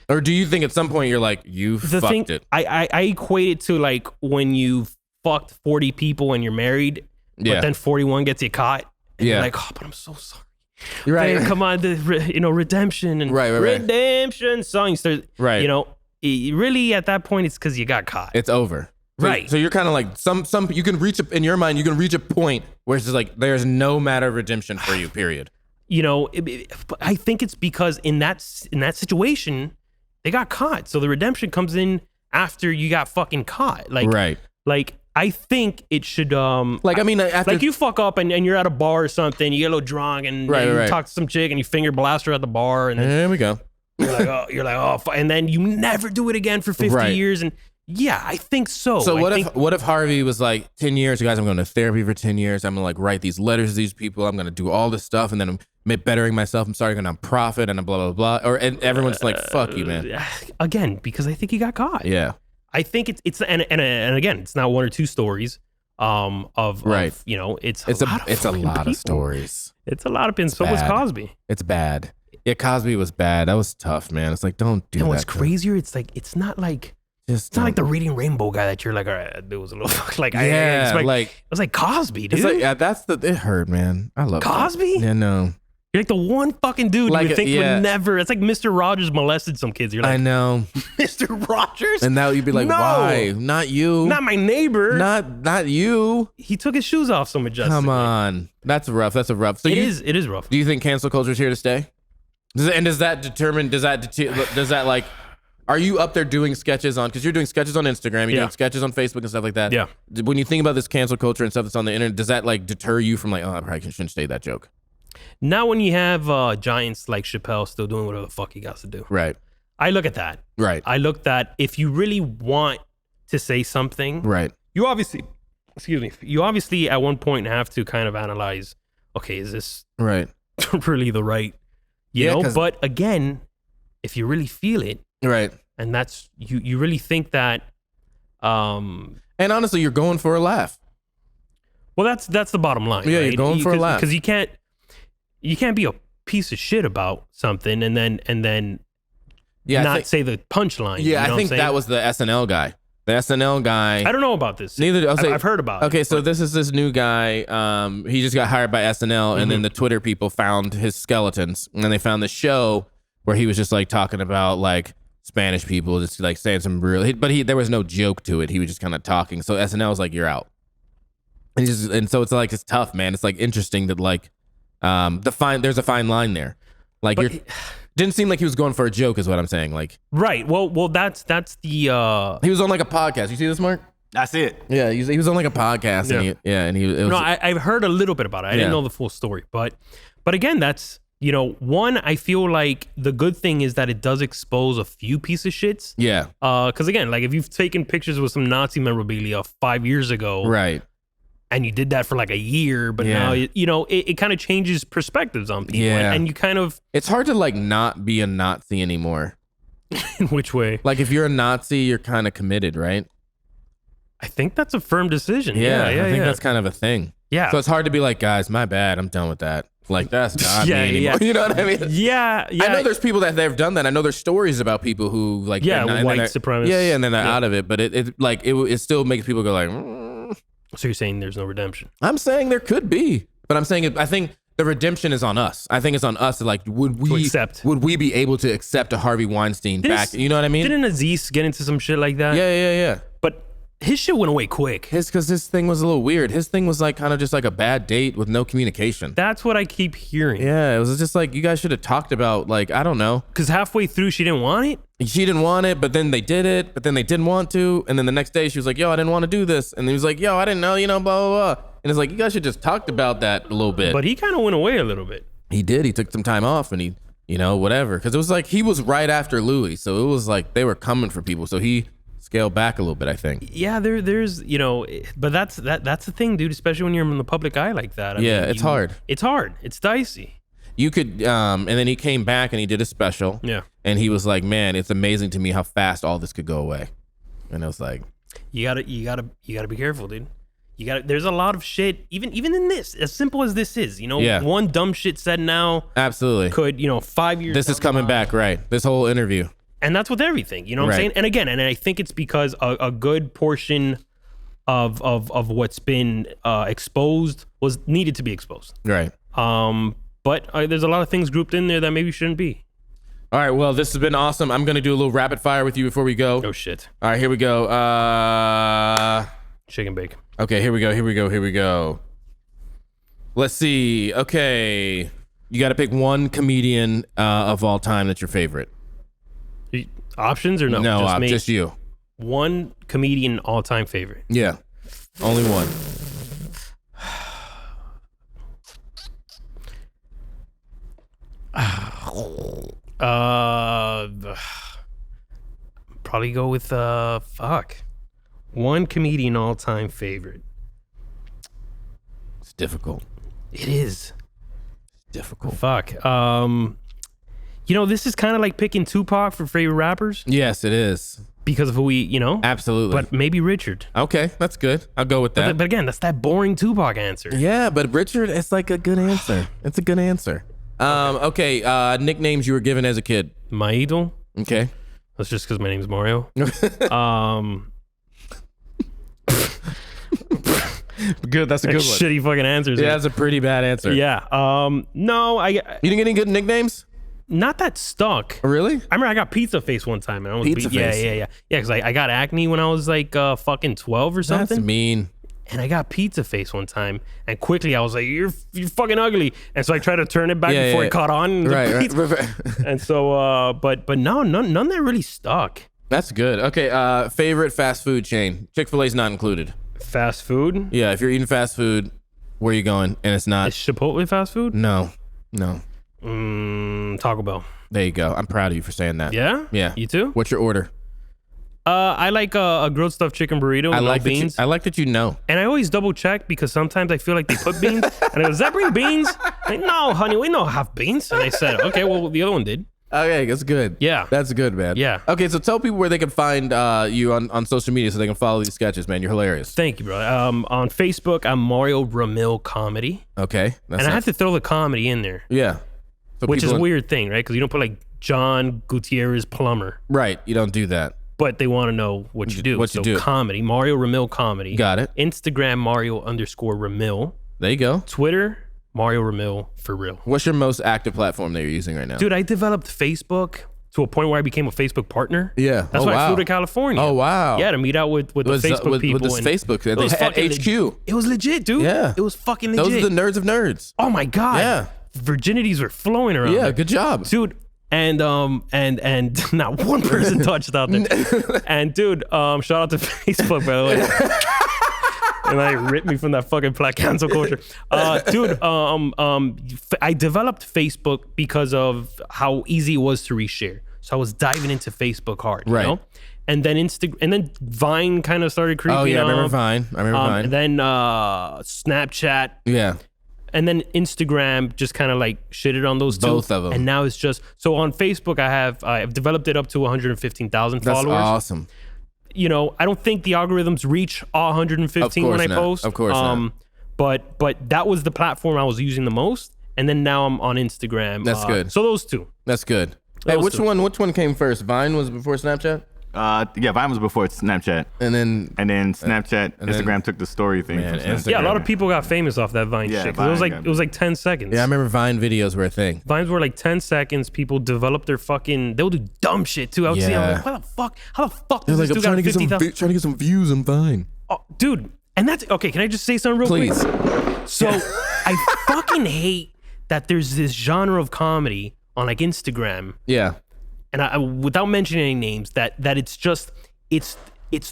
Or do you think at some point you're like, you fucked it? I equate it to like when you fucked 40 people and you're married, but then 41 gets you caught. And you're like, oh, but I'm so sorry. Right. Man, come on, redemption and redemption song. Right. You know, really at that point, it's because you got caught. It's over. Right. So you're kind of like some you can reach in your mind, you can reach a point where it's just like there's no matter of redemption for you, period. You know, I think it's because in that situation, they got caught. So the redemption comes in after you got fucking caught. Like, right. Like, I think it should like, I mean, after, like you fuck up and you're at a bar or something, you get a little drunk and you talk to some chick and you finger blast her at the bar and then there we go. You're like, oh, and then you never do it again for 50 years. And yeah, I think so. So what if Harvey was like 10 years, guys, I'm going to therapy for 10 years. I'm going to like write these letters to these people. I'm going to do all this stuff. And then I'm bettering myself. I'm starting on profit and blah, blah, blah. And everyone's like, fuck you, man. Again, because I think he got caught. Yeah. I think it's and again, it's not one or two stories. of you know, it's a lot of stories. It's a lot of pins. So was Cosby. It's bad. Yeah, Cosby was bad. That was tough, man. It's like, don't do that. And what's crazier? It's like it's not like the Reading Rainbow guy that you're like, all right, that dude was a little like it was like Cosby, dude. It's like, it hurt, man. I love Cosby. Yeah, no. You're like the one fucking dude you would think would never. It's like Mr. Rogers molested some kids. You're like, I know, Mr. Rogers. And now you'd be like, why? Not you. Not my neighbor. Not you. He took his shoes off so majestically. Come on, that's rough. That's a rough. So it is rough. Do you think cancel culture is here to stay? Does that like? Are you up there doing sketches on? Because you're doing sketches on Instagram, you're doing sketches on Facebook and stuff like that. Yeah. When you think about this cancel culture and stuff that's on the internet, does that like deter you from like, oh, I probably shouldn't say that joke? Not when you have giants like Chappelle still doing whatever the fuck he got to do. Right. I look at that. Right. I look at if you really want to say something. Right. You obviously at one point have to kind of analyze, okay, is this right really the right, you know? But again, if you really feel it. Right. And that's, you really think that. And honestly, you're going for a laugh. Well, that's the bottom line. Yeah, right? You're going for a laugh. Because you can't be a piece of shit about something and then say the punchline. Yeah, you know I think that was the SNL guy. The SNL guy. I don't know about this. Neither. I've heard about it. Okay, so this is this new guy. He just got hired by SNL, and then the Twitter people found his skeletons, and then they found the show where he was just like talking about like Spanish people, just like saying some real. There was no joke to it. He was just kind of talking. So SNL was like, "You're out," and so it's like it's tough, man. It's like interesting that like there's a fine line there. Like didn't seem like he was going for a joke, is what I'm saying. Like right. Well, that's the. He was on like a podcast. You see this, Mark? That's it. Yeah, he was on like a podcast. Yeah. No, I've heard a little bit about it. I didn't know the full story, but again, that's. You know, one, I feel like the good thing is that it does expose a few piece of shits. Yeah. Because again, like if you've taken pictures with some Nazi memorabilia 5 years ago, right, and you did that for like a year, but now it kind of changes perspectives on people, and you kind of it's hard to like not be a Nazi anymore. In which way? Like if you're a Nazi, you're kind of committed, right? I think that's a firm decision. Yeah, I think that's kind of a thing. Yeah. So it's hard to be like, guys, my bad, I'm done with that. Like that's not me anymore. Yeah. You know what I mean? Yeah. I know there's people that they've done that. I know there's stories about people who like white supremacists. Yeah, and then they're out of it. But it still makes people go like. So you're saying there's no redemption? I'm saying there could be, but I'm saying I think the redemption is on us. I think it's on us to like would we be able to accept a Harvey Weinstein back? You know what I mean? Didn't Aziz get into some shit like that? Yeah. But his shit went away quick. Because his thing was a little weird. His thing was like kind of just like a bad date with no communication. That's what I keep hearing. Yeah, it was just like you guys should have talked about like, I don't know. Because halfway through she didn't want it? She didn't want it, but then they did it, but then they didn't want to. And then the next day she was like, yo, I didn't want to do this. And he was like, yo, I didn't know, blah, blah, blah. And it's like, you guys should just talked about that a little bit. But he kind of went away a little bit. He did. He took some time off and he, whatever. Because it was like he was right after Louis. So it was like they were coming for people. So he scale back a little bit, I think. Yeah, there's, but that's the thing, dude, especially when you're in the public eye like that. I mean, it's hard. It's hard. It's dicey. You could, and then he came back and he did a special. Yeah. And he was like, man, it's amazing to me how fast all this could go away. And it was like, you gotta be careful, dude. There's a lot of shit, even in this, as simple as this is, one dumb shit said now. Absolutely. Could, 5 years. This is coming back, right? This whole interview. And that's with everything, you know what I'm saying? And again, I think it's because a good portion of what's been exposed was needed to be exposed. Right. But there's a lot of things grouped in there that maybe shouldn't be. All right, well, this has been awesome. I'm going to do a little rapid fire with you before we go. Oh, shit. All right, here we go. Shake and bake. Okay, here we go. Let's see. Okay. You got to pick one comedian of all time that's your favorite. Options or no? No, just you. One comedian all-time favorite. Yeah, only one. Probably go with one comedian all-time favorite. It's difficult. It is difficult. Fuck. You know, this is kind of like picking Tupac for favorite rappers Yes, it is. because of who we, Absolutely. but maybe Richard. Okay, that's good. I'll go with that. But again, that's that boring Tupac answer. Yeah, but Richard, it's like a good answer. It's a good answer. Okay, nicknames you were given as a kid. My idol. Okay. That's just because my name's Mario. Good, that's a good one. Shitty fucking answers. Yeah, that's a pretty bad answer. Yeah. No, You didn't get any good nicknames? not that stuck. Really? I remember I got pizza face one time, and I was Pizza face? Yeah, because I got acne when I was like fucking 12 or something. That's mean. And I got pizza face one time, and quickly I was like, "You're fucking ugly," and so I tried to turn it back before it caught on. Right. And so, but no, none that really stuck. That's good. Okay, favorite fast food chain. Chick-fil-A's not included. Fast food? Yeah, if you're eating fast food, where are you going? And it's not. Is Chipotle fast food? No. Taco Bell. There you go. I'm proud of you for saying that. Yeah? Yeah. You too? What's your order? I like a grilled stuffed chicken burrito with no beans. I like that you know. And I always double check because sometimes I feel like they put beans. And I go, does that bring beans? Like, no, honey, we don't have beans. And I said, okay, well, the other one did. Okay, that's good. Yeah. That's good, man. Yeah. Okay, so tell people where they can find you on social media so they can follow these sketches, man. You're hilarious. Thank you, bro. On Facebook, I'm Mario Ramil Comedy. Okay. And I have to throw the comedy in there. Yeah. So Which is a people- weird thing, right? Because you don't put like John Gutierrez Plumber. Right. You don't do that. But they want to know what you do. What you do. Comedy, Mario Ramil Comedy. Got it. Instagram, Mario_Ramil. There you go. Twitter, Mario Ramil for real. What's your most active platform that you're using right now? Dude, I developed Facebook to a point where I became a Facebook partner. Yeah. That's Oh, why I wow. flew to California. Oh, wow. Yeah, to meet out with the Facebook people. With this and Facebook. it was At fucking HQ. It was legit, dude. Yeah. It was fucking legit. Those are the nerds of nerds. Oh my God. Yeah. Virginities were flowing around. Yeah, good job. Dude, and not one person touched out there. And dude, shout out to Facebook, by the way. And I ripped me from that fucking black cancel culture. Dude, I developed Facebook because of how easy it was to reshare. So I was diving into Facebook hard, Right. you know? And then Vine kind of started creeping up. Oh, yeah, I remember Vine. And then Snapchat. Yeah. And then Instagram just kind of like shitted on those two. Both of them. And now it's just, so on Facebook, I've developed it up to 115,000 That's followers. awesome. You know, I don't think the algorithms reach all 115 when I not. post. Of course not. But that was the platform I was using the most. And then now I'm on Instagram. That's good. So those two. That's good. Hey, which one came first? Vine was before Snapchat? Yeah, Vine was before Snapchat. And then Snapchat, Instagram took the story thing. Man, from Snapchat. Instagram. Yeah, a lot of people got famous off that Vine Yeah, shit. 'Cause Vine it was like 10 seconds. Yeah, I remember Vine videos were a thing. Vines were like 10 seconds. People develop their fucking, they'll do dumb shit too. I would see, I'm Yeah. like, what the fuck? How the fuck They're does like, this I'm dude trying got to, 50,000? trying to get some views on Vine. Oh, dude, and that's, okay, can I just say something real Please. quick? So I fucking hate that there's this genre of comedy on like Instagram, Yeah. and I without mentioning any names, that it's just, it's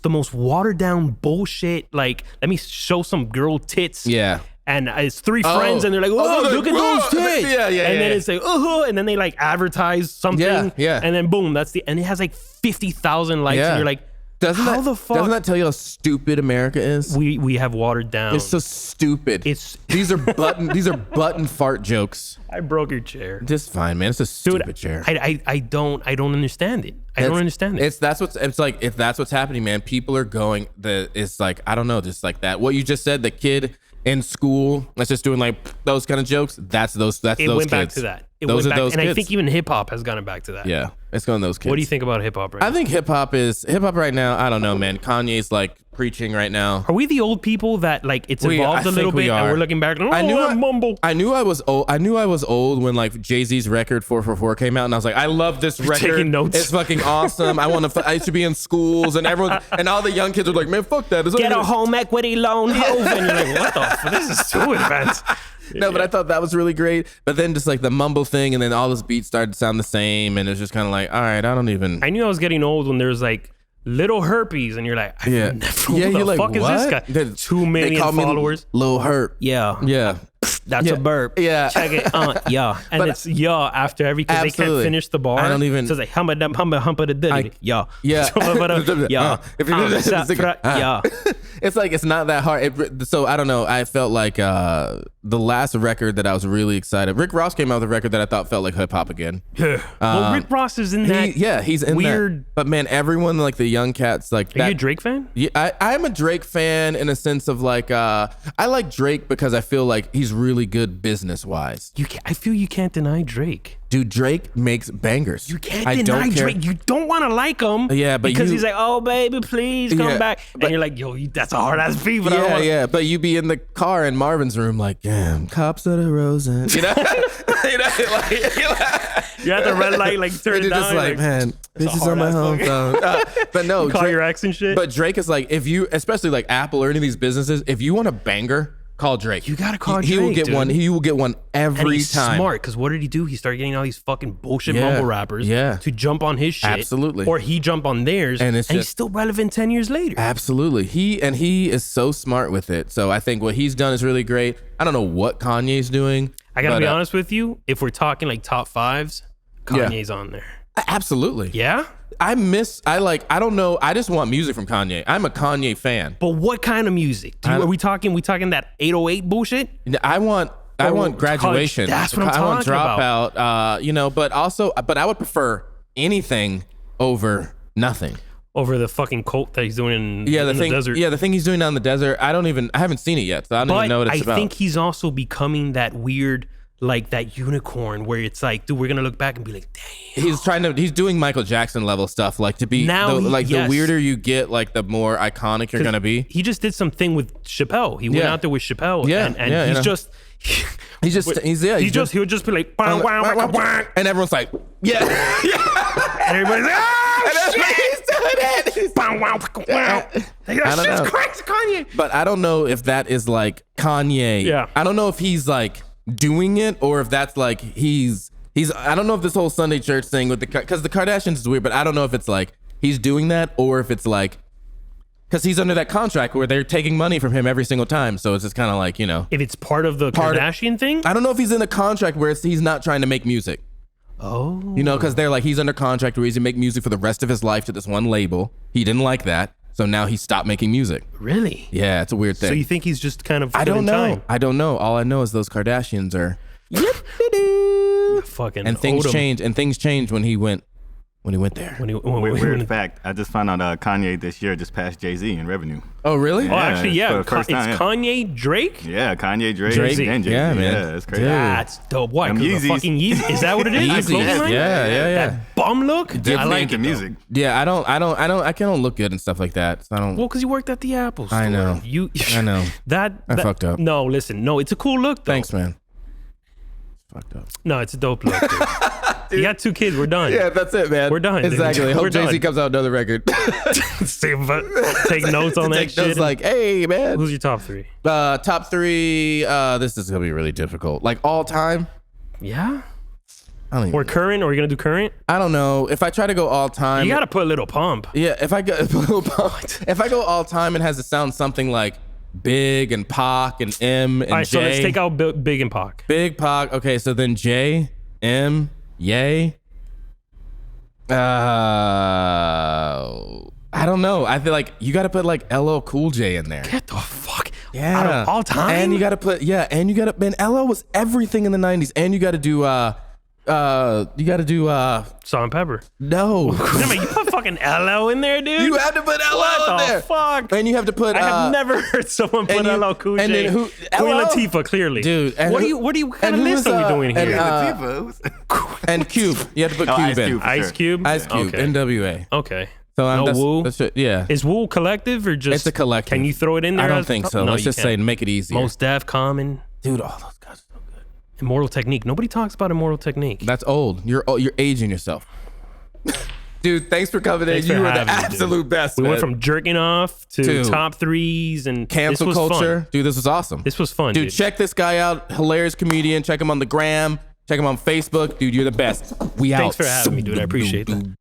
the most watered down bullshit. Like, let me show some girl tits. Yeah. And it's three friends, and they're like, "Oh, Oh, look at whoa. those tits!" Yeah, yeah, And then yeah. it's like, and then they like advertise something. Yeah, yeah. And then boom, and it has like 50,000 likes, Yeah. and you're like, Doesn't how that, the fuck? Doesn't that tell you how stupid America is? we have watered down. It's so stupid. These are button fart jokes. I broke your chair, Just fine, man. It's a stupid dude. chair. I don't understand it. I don't understand it. If that's what's happening, man. People are going. It's like, I don't know, just like that. What you just said, the kid in school that's just doing like those kind of jokes. That's those It kids. went back to that. It Those went are back, those and I kids. think even hip hop has gone back to that. Yeah, it's going to those kids. What do you think about hip hop right I now? think hip hop right now. I don't know, man. Kanye's like preaching right now. Are we the old people that like it's evolved I a little think we bit, and are. we're looking back? Oh, I knew that mumble. I knew I was old when like Jay-Z's record 444 came out, and I was like, I love this record. taking notes. It's fucking awesome. I used to be in schools, and everyone and all the young kids are like, man, fuck that. It's Get not a even-" home equity loan, hove, and you're like, what the fuck? This is too advanced. No, but I thought that was really great. But then just like the mumble thing, and then all those beats started to sound the same, and it's just kind of like, all right, I don't even. I knew I was getting old when there was like little herpes, and you're like, I Yeah, never, who the you're like, fuck is this guy? They- 2 million they call me followers. Lil Herp. Yeah, Yeah. that's Yeah. a burp. Yeah. Check it. Yeah, and But- it's after every because they can't Absolutely. finish the bar. I don't even- So it's like humba the diddy. Yeah, Yeah. yeah. If you do that, it's like, Yeah. It's like, it's not that hard. So I don't know. I felt like the last record that I was really excited. Rick Ross came out with a record that I thought felt like hip hop again. Yeah. Well, Rick Ross is in that. He's in weird. That. But man, everyone like the young cats like. Are you a Drake fan? Yeah, I'm a Drake fan in a sense of like I like Drake because I feel like he's really good business wise. I feel you can't deny Drake. Dude, Drake makes bangers. You can't deny Drake. You don't want to like him. Yeah, but because he's like, oh baby, please come back, and you're like, yo, that's a hard ass beat. But yeah. But you be in the car in Marvin's room, like, damn, cops of the Rosen. You know, you're at the red light, like turn it down. Just like, man, bitches on my home phone. But no, call your ex and shit. But Drake is like, if you, especially like Apple or any of these businesses, if you want a banger, call Drake. You gotta call Drake. He will get one. He will get one every and he's time. Smart, because what did he do? He started getting all these fucking bullshit mumble rappers to jump on his shit. Absolutely. Or he jump on theirs, and he's still relevant 10 years later. Absolutely. He is so smart with it. So I think what he's done is really great. I don't know what Kanye's doing. I gotta be honest with you. If we're talking like top fives, Kanye's on there. Absolutely. Yeah? I don't know. I just want music from Kanye. I'm a Kanye fan. But what kind of music? Are we talking that 808 bullshit? I want Graduation. That's what I'm talking about. I want Dropout, but I would prefer anything over nothing. Over the fucking cult that he's doing in the desert. Yeah, the thing he's doing down in the desert. I haven't seen it yet, so I don't even know what it's about. I think he's also becoming that weird, like that unicorn where it's like, dude, we're gonna look back and be like, damn. He's doing Michael Jackson level stuff, like to be the weirder you get, like the more iconic you're gonna be. He just did something with Chappelle. He went out there with Chappelle, and he would just be like, wah, wah, wah, wah, and everyone's like, yeah. And everybody's like, oh shit, he's doing it. That shit's crazy, Kanye. But I don't know if that is like Kanye. Yeah. I don't know if he's like doing it or if that's like he's I don't know if this whole Sunday church thing with because the Kardashians is weird, but I don't know if it's like he's doing that or if it's like because he's under that contract where they're taking money from him every single time. So it's just kind of like, you know, if it's part of the Kardashian thing. I don't know if he's in a contract where he's not trying to make music. Oh, you know, because they're like he's under contract where he's gonna make music for the rest of his life to this one label. He didn't like that, so now he stopped making music. Really? Yeah, it's a weird thing. So you think he's just kind of? I don't know. I don't know. All I know is those Kardashians are. Fucking. And things change. And things changed when he went there. Weird fact. I just found out Kanye this year just passed Jay-Z in revenue. Oh, really? Oh, actually, yeah. It's Kanye, Drake? Yeah, Kanye, Drake, and Jay-Z. Yeah, man. Yeah, it's crazy. That's dope. What? Because fucking Yeezy? Is that what it is? Yeezy. Yeah. That bum look? I like the music. Yeah, I can't look good and stuff like that. So I don't. Well, because you worked at the Apple store. I know. I know. I fucked up. No, listen. No, it's a cool look, though. Thanks, man. Fucked up. No, it's a dope look, dude. You got 2 kids. We're done. Yeah, that's it, man. We're done. Exactly. Dude. Hope Jay-Z comes out another record. Take notes on that shit. Notes like, hey, man. Who's your top 3? Top 3. This is gonna be really difficult. Like all time. Yeah. Or current? Or are you gonna do current? I don't know. If I try to go all time, you gotta put a little pump. Yeah. If I go all time, it has to sound something like Big and Pac and M and J. All right, so let's take out Big and Pac. Big, Pac. Okay, so then J, M, Ye. I don't know. I feel like you got to put like LL Cool J in there. Get the fuck out of all time. And you got to man, LL was everything in the 90s. And you got to do Salt and Pepper. No. You put fucking LL in there, dude. You have to put LL in there. What the fuck? And you have to put. I have never heard someone put LL Cool J. And then who? Queen Latifah, clearly, dude. And what kind of list are we doing here? And Cube. You have to put Cube in. Ice Cube. Ice Cube. Okay. NWA. Okay. So Woo? Yeah. Is Woo collective or just? It's a collective. Can you throw it in there? I don't think so. No, Let's just say make it easier. Mos Def, Common. Dude, all those guys are so good. Immortal Technique. Nobody talks about Immortal Technique. That's old. You're aging yourself. Dude, thanks for coming in. You were the absolute best. We went from jerking off to top 3s and cancel culture. Fun. Dude, this was awesome. This was fun, dude. Check this guy out. Hilarious comedian. Check him on the gram. Check him on Facebook. Dude, you're the best. We out. Thanks for having me, dude. I appreciate that.